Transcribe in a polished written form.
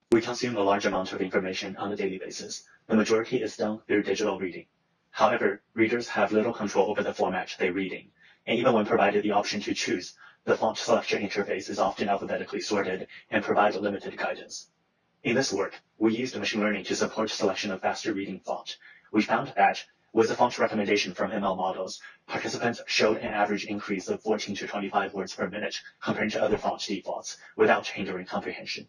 We consume a large amount of information on a daily basis. The majority is done through digital reading. However, readers have little control over the format they're reading, and even when provided the option to choose, the font selection interface is often alphabetically sorted and provides limited guidance. In this work, we used machine learning to support selection of faster reading font. We found that, with the font recommendation from ML models, participants showed an average increase of 14 to 25 words per minute compared to other font defaults without hindering comprehension.